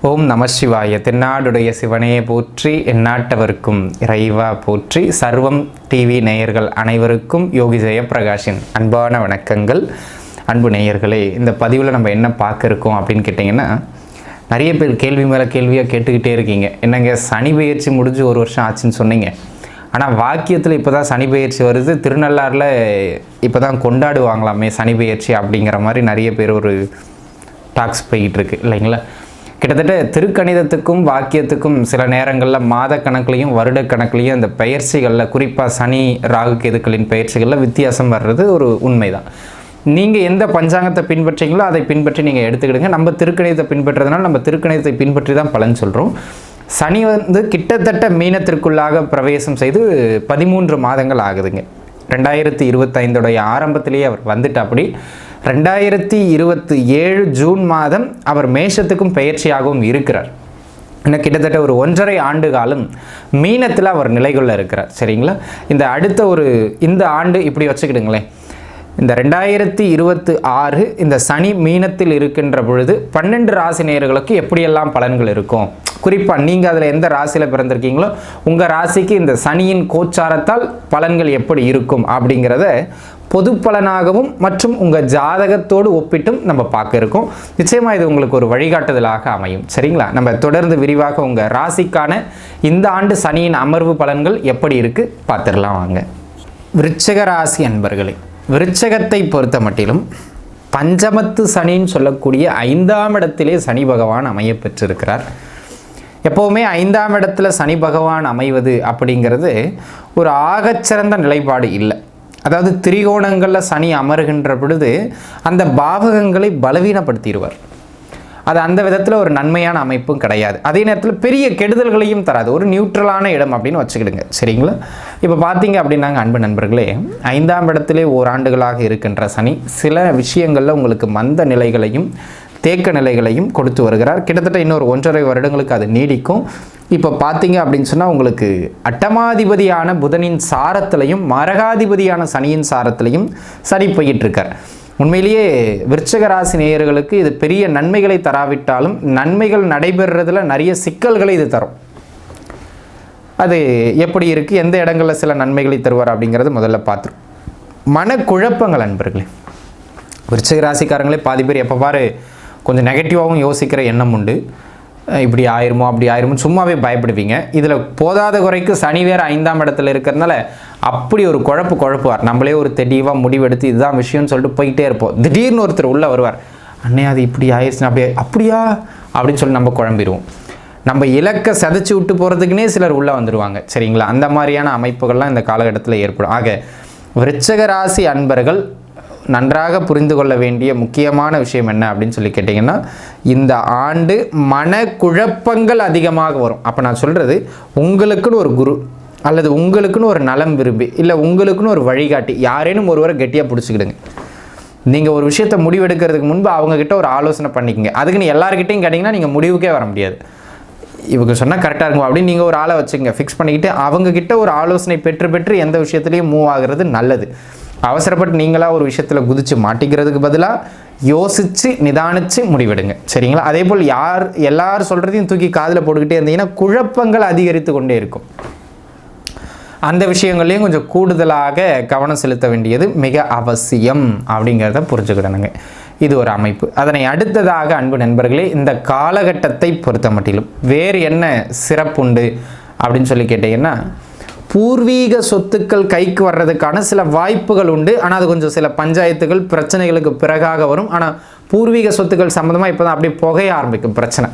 ஓம் நம சிவாய. தென்னாடுடைய சிவனே போற்றி, எந்நாட்டவர்க்கும் இறைவா போற்றி. சர்வம் டிவி நேயர்கள் அனைவருக்கும் யோகி ஜெயப்பிரகாஷின் அன்பான வணக்கங்கள். அன்பு நேயர்களே, இந்த பதிவில் நம்ம என்ன பார்க்க இருக்கோம் அப்படின்னு கேட்டிங்கன்னா, நிறைய பேர் கேள்வி மேலே கேள்வியாக கேட்டுக்கிட்டே இருக்கீங்க. என்னங்க சனி பெயர்ச்சி முடிஞ்சு 1 வருஷம் ஆச்சுன்னு சொன்னீங்க, ஆனால் வாக்கியத்தில் இப்போ தான் சனி பெயர்ச்சி வருது, திருநள்ளாறில் இப்போ தான் கொண்டாடுவாங்களாமே சனி பெயர்ச்சி அப்படிங்கிற மாதிரி நிறைய பேர் ஒரு டாக்ஸ் போய்கிட்டு இருக்கு இல்லைங்களா. கிட்டத்தட்ட திருக்கணிதத்துக்கும் வாக்கியத்துக்கும் சில நேரங்களில் மாத கணக்குலையும் வருட கணக்குலையும் அந்த பயிற்சிகளில், குறிப்பாக சனி ராகு கேதுக்களின் பயிற்சிகளில் வித்தியாசம் வர்றது ஒரு உண்மைதான். நீங்கள் எந்த பஞ்சாங்கத்தை பின்பற்றீங்களோ அதை பின்பற்றி நீங்கள் எடுத்துக்கிடுங்க. நம்ம திருக்கணிதத்தை பின்பற்றுறதுனால நம்ம திருக்கணிதத்தை பின்பற்றி தான் பலன் சொல்கிறோம். சனி கிட்டத்தட்ட மீனத்திற்குள்ளாக பிரவேசம் செய்து 13 மாதங்கள் ஆகுதுங்க. 2025 ஆரம்பத்திலேயே அவர் வந்துட்டு, அப்படி 2027 ஜூன் மாதம் அவர் மேஷத்துக்கும் பயிற்சியாகவும் இருக்கிறார். இன்னும் கிட்டத்தட்ட ஒரு 1.5 ஆண்டு காலம் மீனத்தில் அவர் நிலைகொள்ள இருக்கிறார். சரிங்களா. இந்த ஆண்டு இப்படி வச்சுக்கிடுங்களேன், இந்த 2026 இந்த சனி மீனத்தில் இருக்கின்ற பொழுது 12 ராசி நேயர்களுக்கு எப்படியெல்லாம் பலன்கள் இருக்கும், குறிப்பாக நீங்கள் அதில் எந்த ராசியில் பிறந்திருக்கீங்களோ உங்கள் ராசிக்கு இந்த சனியின் கோச்சாரத்தால் பலன்கள் எப்படி இருக்கும் அப்படிங்கிறத பொது பலனாகவும் மற்றும் உங்கள் ஜாதகத்தோடு ஒப்பிட்டும் நம்ம பார்க்க இருக்கோம். நிச்சயமாக இது உங்களுக்கு ஒரு வழிகாட்டுதலாக அமையும். சரிங்களா. நம்ம தொடர்ந்து விரிவாக உங்கள் ராசிக்கான இந்த ஆண்டு சனியின் அமர்வு பலன்கள் எப்படி இருக்குது பார்த்துடலாம் வாங்க. விருச்சிக ராசி அன்பர்களே, விருச்சகத்தை பொறுத்த மட்டிலும் பஞ்சமத்து சனின்னு சொல்லக்கூடிய 5ஆம் இடத்திலே சனி பகவான் அமைய பெற்றிருக்கிறார். எப்போவுமே 5ஆம் இடத்துல சனி பகவான் அமைவது அப்படிங்கிறது ஒரு ஆகச்சிறந்த நிலைப்பாடு இல்லை. அதாவது திரிகோணங்களில் சனி அமருகின்ற பொழுது அந்த பாவகங்களை பலவீனப்படுத்திடுவார். அது அந்த விதத்தில் ஒரு நன்மையான அமைப்பும் கிடையாது. அதே நேரத்தில் பெரிய கெடுதல்களையும் தராது. ஒரு நியூட்ரலான இடம் அப்படின்னு வச்சுக்கிடுங்க. சரிங்களா. இப்போ பார்த்தீங்க அப்படின்னாங்க அன்பு நண்பர்களே, 5ஆம் இடத்திலே ஓராண்டுகளாக இருக்கின்ற சனி சில விஷயங்களில் உங்களுக்கு மந்த நிலைகளையும் தேக்க நிலைகளையும் கொடுத்து வருகிறார். கிட்டத்தட்ட இன்னொரு 1.5 வருடங்களுக்கு அது நீடிக்கும். இப்போ பார்த்தீங்க அப்படின்னு சொன்னால் உங்களுக்கு அட்டமாதிபதியான புதனின் சாரத்திலையும் மரகாதிபதியான சனியின் சாரத்திலையும் சனி போயிட்டு இருக்கார். உண்மையிலேயே விருச்சிக ராசி நேயர்களுக்கு இது பெரிய நன்மைகளை தராவிட்டாலும் நன்மைகள் நடைபெறுறதுல நிறைய சிக்கல்களை இது தரும். அது எப்படி இருக்குது, எந்த இடங்களில் சில நன்மைகளை தருவார் அப்படிங்கிறது முதல்ல பார்த்துரும். மனக்குழப்பங்கள் அன்பர்களே, விருச்சிக ராசிக்காரங்களே பாதி பேர் எப்போ பாரு கொஞ்சம் நெகட்டிவாகவும் யோசிக்கிற எண்ணம் உண்டு. இப்படி ஆயிருமோ அப்படி ஆயிருமோ சும்மாவே பயப்படுவீங்க. இதில் போதாத குறைக்கு சனி வேறு 5ஆம் இடத்துல இருக்கிறதுனால அப்படி ஒரு குழப்புவார். நம்மளே ஒரு தெளிவாக முடிவெடுத்து இதுதான் விஷயம்னு சொல்லிட்டு போயிட்டே இருப்போம். திடீர்னு ஒருத்தர் உள்ளே வருவார், அண்ணே அது இப்படி ஆயிடுச்சுன்னா அப்படியா அப்படின்னு சொல்லி நம்ம குழம்பிடுவோம். நம்ம இலக்கை சதைச்சி விட்டு போகிறதுக்குனே சிலர் உள்ளே வந்துடுவாங்க. சரிங்களா. அந்த மாதிரியான அமைப்புகள்லாம் இந்த காலகட்டத்தில் ஏற்படும். ஆக விருச்சிக ராசி அன்பர்கள் நன்றாக புரிந்து கொள்ள வேண்டிய முக்கியமான விஷயம் என்ன அப்படின்னு சொல்லி கேட்டிங்கன்னா, இந்த ஆண்டு மனக்குழப்பங்கள் அதிகமாக வரும். அப்போ நான் சொல்கிறது, உங்களுக்குன்னு ஒரு குரு அல்லது உங்களுக்குன்னு ஒரு நலம் விரும்பி இல்லை உங்களுக்குன்னு ஒரு வழிகாட்டி யாரேனும் ஒருவரை கெட்டியாக பிடிச்சிக்கிடுங்க. நீங்கள் ஒரு விஷயத்தை முடிவெடுக்கிறதுக்கு முன்பு அவங்கக்கிட்ட ஒரு ஆலோசனை பண்ணிக்கங்க. அதுக்குன்னு எல்லாருக்கிட்டையும் கேட்டிங்கன்னா நீங்கள் முடிவுக்கே வர முடியாது. இவங்க சொன்னால் கரெக்டாக இருக்கும் அப்படின்னு நீங்கள் ஒரு ஆளை வச்சுங்க, ஃபிக்ஸ் பண்ணிக்கிட்டு அவங்கக்கிட்ட ஒரு ஆலோசனை பெற்று எந்த விஷயத்துலையும் மூவ் ஆகிறது நல்லது. அவசரப்பட்டு நீங்களாக ஒரு விஷயத்தில் குதித்து மாட்டிக்கிறதுக்கு பதிலாக யோசித்து நிதானித்து முடிவெடுங்க. சரிங்களா. அதே போல் எல்லாரும் சொல்கிறதையும் தூக்கி காதில் போட்டுக்கிட்டே இருந்தீங்கன்னா குழப்பங்கள் அதிகரித்து கொண்டே இருக்கும். அந்த விஷயங்கள்லையும் கொஞ்சம் கூடுதலாக கவனம் செலுத்த வேண்டியது மிக அவசியம் அப்படிங்கிறத புரிஞ்சுக்கிடணுங்க. இது ஒரு அமைப்பு. அதனை அடுத்ததாக அன்பு நண்பர்களே, இந்த காலகட்டத்தை பொறுத்த மட்டிலும் வேறு என்ன சிறப்புண்டு அப்படின்னு சொல்லி கேட்டிங்கன்னா, பூர்வீக சொத்துக்கள் கைக்கு வர்றதுக்கான சில வாய்ப்புகள் உண்டு. ஆனால் அது கொஞ்சம் சில பஞ்சாயத்துகள் பிரச்சனைகளுக்கு பிறகாக வரும். ஆனால் பூர்வீக சொத்துக்கள் சம்மந்தமாக இப்போ தான் அப்படியே புகைய ஆரம்பிக்கும் பிரச்சனை,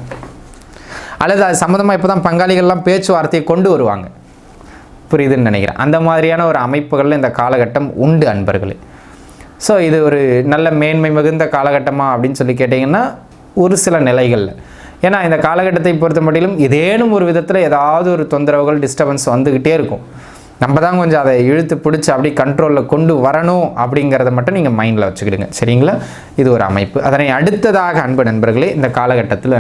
அல்லது அது சம்மந்தமாக இப்போ தான் பங்காளிகள்லாம் பேச்சுவார்த்தையை கொண்டு வருவாங்க. புரியுதுன்னு நினைக்கிறேன். அந்த மாதிரியான ஒரு அமைப்புகளில் இந்த காலகட்டம் உண்டு அன்பர்களே. ஸோ இது ஒரு நல்ல மேன்மை மிகுந்த காலகட்டமாக அப்படின்னு சொல்லி கேட்டிங்கன்னா ஒரு சில நிலைகளில். ஏன்னா இந்த காலகட்டத்தை பொறுத்த மட்டிலும் ஏதேனும் ஒரு விதத்தில் ஏதாவது ஒரு தொந்தரவுகள் டிஸ்டர்பன்ஸ் வந்துக்கிட்டே இருக்கும். நம்ம தான் கொஞ்சம் அதை இழுத்து பிடிச்சி அப்படி கண்ட்ரோலில் கொண்டு வரணும் அப்படிங்கிறத மட்டும் நீங்கள் மைண்டில் வச்சுக்கிடுங்க. சரிங்களா. இது ஒரு அமைப்பு. அதனை அடுத்ததாக அன்பு நண்பர்களே, இந்த காலகட்டத்தில்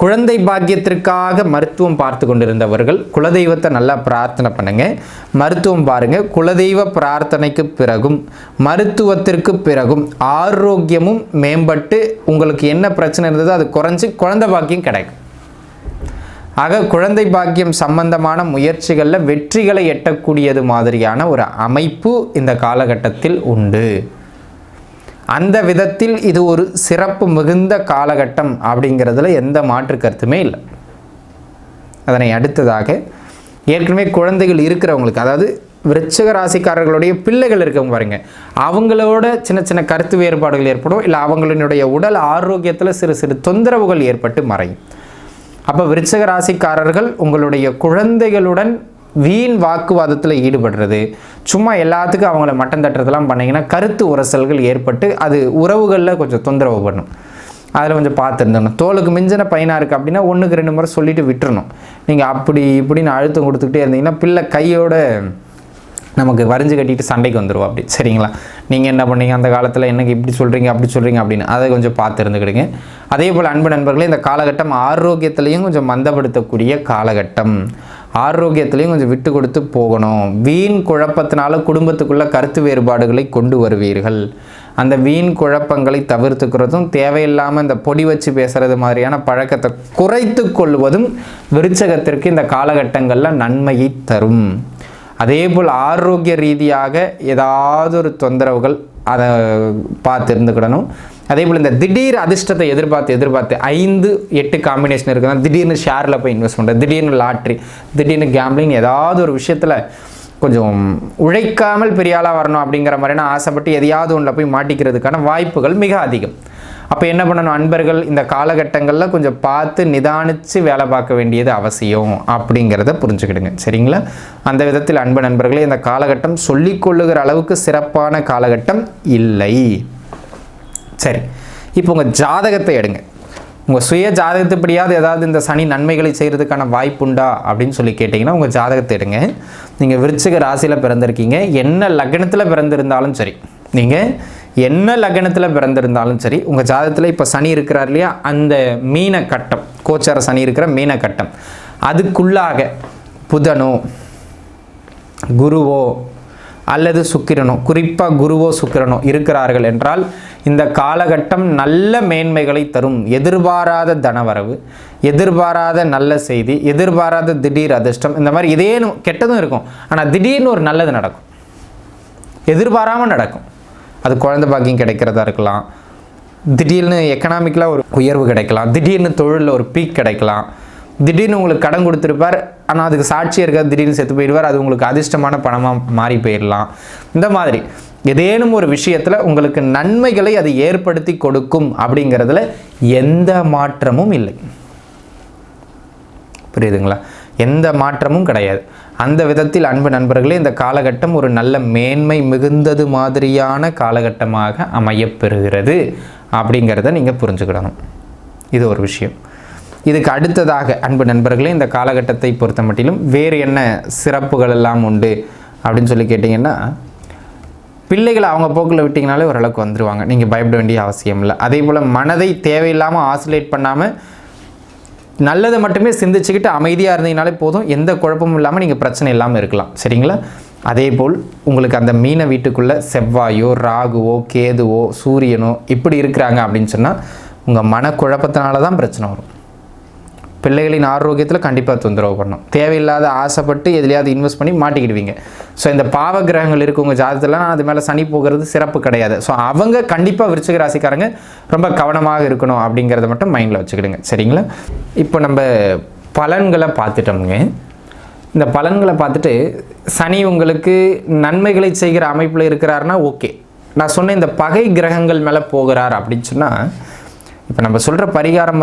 குழந்தை பாக்கியத்திற்காக மருத்துவம் பார்த்து கொண்டிருந்தவர்கள் குலதெய்வத்தை நல்லா பிரார்த்தனை பண்ணுங்க, மருத்துவம் பாருங்க. குலதெய்வ பிரார்த்தனைக்கு பிறகும் மருத்துவத்திற்கு பிறகும் ஆரோக்கியமும் மேம்பட்டு உங்களுக்கு என்ன பிரச்சனை இருந்ததோ அது குறைஞ்சி குழந்தை பாக்கியம் கிடைக்கும். ஆக குழந்தை பாக்கியம் சம்பந்தமான முயற்சிகளில் வெற்றிகளை எட்டக்கூடியது மாதிரியான ஒரு அமைப்பு இந்த காலகட்டத்தில் உண்டு. அந்த விதத்தில் இது ஒரு சிறப்பு மிகுந்த காலகட்டம் அப்படிங்கிறதுல எந்த மாற்று கருத்துமே இல்லை. அதனை அடுத்ததாக ஏற்கனவே குழந்தைகள் இருக்கிறவங்களுக்கு, அதாவது விருச்சிக ராசிக்காரர்களுடைய பிள்ளைகள் இருக்கவங்க பாருங்க, அவங்களோட சின்ன சின்ன கருத்து வேறுபாடுகள் ஏற்படும், இல்லை அவங்களுடைய உடல் ஆரோக்கியத்தில் சிறு சிறு தொந்தரவுகள் ஏற்பட்டு மறையும். அப்போ விருச்சிக ராசிக்காரர்கள் உங்களுடைய குழந்தைகளுடன் வீண் வாக்குவாதத்தில் ஈடுபடுறது, சும்மா எல்லாத்துக்கும் அவங்கள மட்டம் தட்டுறதெல்லாம் பண்ணிங்கன்னா கருத்து உரசல்கள் ஏற்பட்டு அது உறவுகளில் கொஞ்சம் தொந்தரவு பண்ணும். அதில் கொஞ்சம் பார்த்துருந்தோம். தோலுக்கு மிஞ்சின பையனாக இருக்குது அப்படின்னா 1க்கு 2 முறை சொல்லிவிட்டு விட்டுறணும். நீங்கள் அப்படி இப்படின்னு அழுத்தம் கொடுத்துக்கிட்டே இருந்தீங்கன்னா பிள்ளை கையோட நமக்கு வரிஞ்சு கட்டிட்டு சண்டைக்கு வந்துடுவோம். அப்படி சரிங்களா? நீங்கள் என்ன பண்ணீங்க அந்த காலத்தில், எனக்கு இப்படி சொல்கிறீங்க அப்படி சொல்கிறீங்க அப்படின்னு அதை கொஞ்சம் பார்த்து இருந்துக்கிடுங்க. அதே போல் அன்பு நண்பர்களே, இந்த காலகட்டம் ஆரோக்கியத்திலையும் கொஞ்சம் மந்தப்படுத்தக்கூடிய காலகட்டம். ஆரோக்கியத்திலையும் கொஞ்சம் விட்டு கொடுத்து போகணும். வீண் குழப்பத்தினால குடும்பத்துக்குள்ள கருத்து வேறுபாடுகளை கொண்டு வருவீர்கள். அந்த வீண் குழப்பங்களை தவிர்த்துக்கிறதும், தேவையில்லாமல் இந்த பொடி வச்சு பேசுகிறது மாதிரியான பழக்கத்தை குறைத்து கொள்வதும் விருச்சகத்திற்கு இந்த காலகட்டங்களில் நன்மையை தரும். அதே போல் ஆரோக்கிய ரீதியாக ஏதாவது ஒரு தொந்தரவுகள் அதை பார்த்து இருந்துக்கிடணும். அதே போல் இந்த திடீர் அதிர்ஷ்டத்தை எதிர்பார்த்து 5, 8 காம்பினேஷன் இருக்குதுன்னா திடீர்னு ஷேரில் போய் இன்வெஸ்ட் பண்ணுறது, திடீர்னு லாட்ரி, திடீர்னு கேம்பிளிங், ஏதாவது ஒரு விஷயத்தில் கொஞ்சம் உழைக்காமல் பெரிய ஆளாக வரணும் அப்படிங்கிற மாதிரினா ஆசைப்பட்டு எதையாவது ஒன்றில் போய் மாட்டிக்கிறதுக்கான வாய்ப்புகள் மிக அதிகம். அப்போ என்ன பண்ணணும் அன்பர்கள், இந்த காலகட்டங்களில் கொஞ்சம் பார்த்து நிதானித்து வேலை பார்க்க வேண்டியது அவசியம் அப்படிங்கிறத புரிஞ்சுக்கிடுங்க. சரிங்களா? அந்த விதத்தில் அன்பு நண்பர்களே, இந்த காலகட்டம் சொல்லிக்கொள்ளுகிற அளவுக்கு சிறப்பான காலகட்டம் இல்லை. சரி, இப்போ உங்கள் ஜாதகத்தை எடுங்க. உங்கள் சுய ஜாதகத்துப்படியாவது ஏதாவது இந்த சனி நன்மைகளை செய்கிறதுக்கான வாய்ப்புண்டா அப்படின்னு சொல்லி கேட்டிங்கன்னா உங்கள் ஜாதகத்தை எடுங்க. நீங்கள் விருச்சிக ராசியில் பிறந்திருக்கீங்க, என்ன லக்னத்தில் பிறந்திருந்தாலும் சரி, நீங்கள் என்ன லக்னத்தில் பிறந்திருந்தாலும் சரி, உங்கள் ஜாதகத்தில் இப்போ சனி இருக்கிறார் இல்லையா, அந்த மீன கட்டம், கோச்சார சனி இருக்கிற மீன கட்டம், அதுக்குள்ளாக புதனோ குருவோ அல்லது சுக்கிரனோ, குறிப்பாக குருவோ சுக்கிரனோ இருக்கிறார்கள் என்றால் இந்த காலகட்டம் நல்ல மேன்மைகளை தரும். எதிர்பாராத தனவரவு, எதிர்பாராத நல்ல செய்தி, எதிர்பாராத திடீர் அதிர்ஷ்டம், இந்த மாதிரி இதேனும் கெட்டதும் இருக்கும், ஆனால் திடீர்னு ஒரு நல்லது நடக்கும், எதிர்பாராமல் நடக்கும். அது குழந்தை பாக்கியம் கிடைக்கிறதா இருக்கலாம், திடீர்னு எக்கனாமிக்கலாக ஒரு உயர்வு கிடைக்கலாம், திடீர்னு தொழிலில் ஒரு பீக் கிடைக்கலாம், திடீர்னு உங்களுக்கு கடன் கொடுத்துருப்பார் ஆனால் அதுக்கு சாட்சியாக இருக்காது, திடீர்னு செத்து போயிடுவார், அது உங்களுக்கு அதிர்ஷ்டமான பணமாக மாறி போயிடலாம். இந்த மாதிரி ஏதேனும் ஒரு விஷயத்தில் உங்களுக்கு நன்மைகளை அது ஏற்படுத்தி கொடுக்கும் அப்படிங்கிறதுல எந்த மாற்றமும் இல்லை. புரியுதுங்களா? எந்த மாற்றமும் கிடையாது. அந்த விதத்தில் அன்பு நண்பர்களே, இந்த காலகட்டம் ஒரு நல்ல மேன்மை மிகுந்தது மாதிரியான காலகட்டமாக அமையப்பெறுகிறது அப்படிங்கிறத நீங்கள் புரிஞ்சுக்கிடணும். இது ஒரு விஷயம். இதுக்கு அடுத்ததாக அன்பு நண்பர்களே, இந்த காலகட்டத்தை பொறுத்த மட்டிலும் வேறு என்ன சிறப்புகள் எல்லாம் உண்டு அப்படின்னு சொல்லி கேட்டிங்கன்னா, பிள்ளைகளை அவங்க போக்கில் விட்டிங்கனாலே ஓரளவுக்கு வந்துடுவாங்க, நீங்கள் பயப்பட வேண்டிய அவசியம் இல்லை. அதே போல் மனதை தேவையில்லாமல் ஆசிலேட் பண்ணாமல் நல்லதை மட்டுமே சிந்திச்சுக்கிட்டு அமைதியாக இருந்தீங்கனாலே போதும், எந்த குழப்பமும் இல்லாமல் நீங்கள் பிரச்சனை இல்லாமல் இருக்கலாம். சரிங்களா? அதே போல் உங்களுக்கு அந்த மீன வீட்டுக்குள்ளே செவ்வாயோ ராகுவோ கேதுவோ சூரியனோ இப்படி இருக்கிறாங்க அப்படின்னு சொன்னால் உங்கள் மனக்குழப்பத்தினால தான் பிரச்சனை வரும். பிள்ளைகளின் ஆரோக்கியத்தில் கண்டிப்பாக தொந்தரவு பண்ணணும். தேவையில்லாத ஆசைப்பட்டு எதுலையாவது இன்வெஸ்ட் பண்ணி மாட்டிக்கிடுவீங்க. ஸோ இந்த பாவ கிரகங்கள் இருக்குது உங்கள் ஜாதகத்தில், அது மேலே சனி போகிறது சிறப்பு கிடையாது. ஸோ அவங்க கண்டிப்பாக விருச்சிக ராசிக்காரங்க ரொம்ப கவனமாக இருக்கணும் அப்படிங்கிறத மட்டும் மைண்டில் வச்சுக்கிடுங்க. சரிங்களா? இப்போ நம்ம பலன்களை பார்த்துட்டோமுங்க. இந்த பலன்களை பார்த்துட்டு சனி உங்களுக்கு நன்மைகளை செய்கிற அமைப்பில் இருக்கிறாருன்னா ஓகே. நான் சொன்ன இந்த பகை கிரகங்கள் மேலே போகிறார் அப்படின்னு சொன்னால், இப்போ நம்ம சொல்கிற பரிகாரம்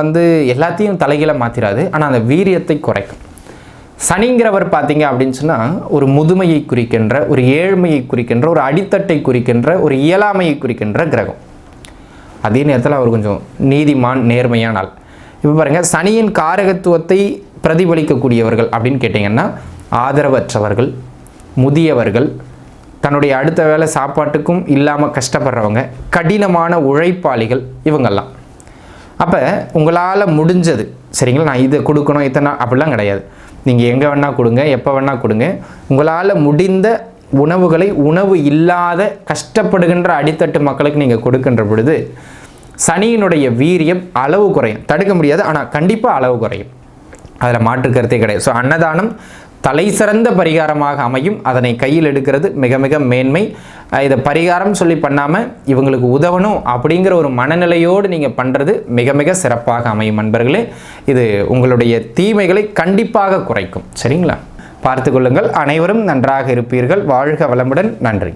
எல்லாத்தையும் தலைகீழ மாற்றிடாது, ஆனால் அந்த வீரியத்தை குறைக்கும். சனிங்கிறவர் பார்த்தீங்க அப்படின்னு சொன்னால் ஒரு முதுமையை குறிக்கின்ற, ஒரு ஏழ்மையை குறிக்கின்ற, ஒரு அடித்தட்டை குறிக்கின்ற, ஒரு இயலாமையை குறிக்கின்ற கிரகம். அதே நேரத்தில் அவர் கொஞ்சம் நீதிமான் நேர்மையான ஆள். இப்போ பாருங்கள், சனியின் காரகத்துவத்தை பிரதிபலிக்கக்கூடியவர்கள் அப்படின்னு கேட்டிங்கன்னா ஆதரவற்றவர்கள், முதியவர்கள், தன்னுடைய அடுத்த வேலை சாப்பாட்டுக்கும் இல்லாமல் கஷ்டப்படுறவங்க, கடினமான உழைப்பாளிகள், இவங்கெல்லாம். அப்போ உங்களால் முடிஞ்சது, சரிங்களா, நான் இதை கொடுக்கணும் இத்தனை அப்படிலாம் கிடையாது. நீங்கள் எங்கே வேணால் கொடுங்க, எப்போ வேணால் கொடுங்க. உங்களால் முடிந்த உணவுகளை உணவு இல்லாத கஷ்டப்படுகின்ற அடித்தட்டு மக்களுக்கு நீங்கள் கொடுக்கின்ற பொழுது சனியினுடைய வீரியம் அளவு குறையும். தடுக்க முடியாது, ஆனால் கண்டிப்பாக அளவு குறையும். அதில் மாற்று கருத்தே கிடையாது. ஸோ அன்னதானம் தலை சிறந்த பரிகாரமாக அமையும். அதனை கையில் எடுக்கிறது மிக மிக மேன்மை. இதை பரிகாரம் சொல்லி பண்ணாமல் இவங்களுக்கு உதவணும் அப்படிங்கிற ஒரு மனநிலையோடு நீங்கள் பண்ணுறது மிக மிக சிறப்பாக அமையும் நண்பர்களே. இது உங்களுடைய தீமைகளை கண்டிப்பாக குறைக்கும். சரிங்களா? பார்த்து கொள்ளுங்கள். அனைவரும் நன்றாக இருப்பீர்கள். வாழ்க வளமுடன். நன்றி.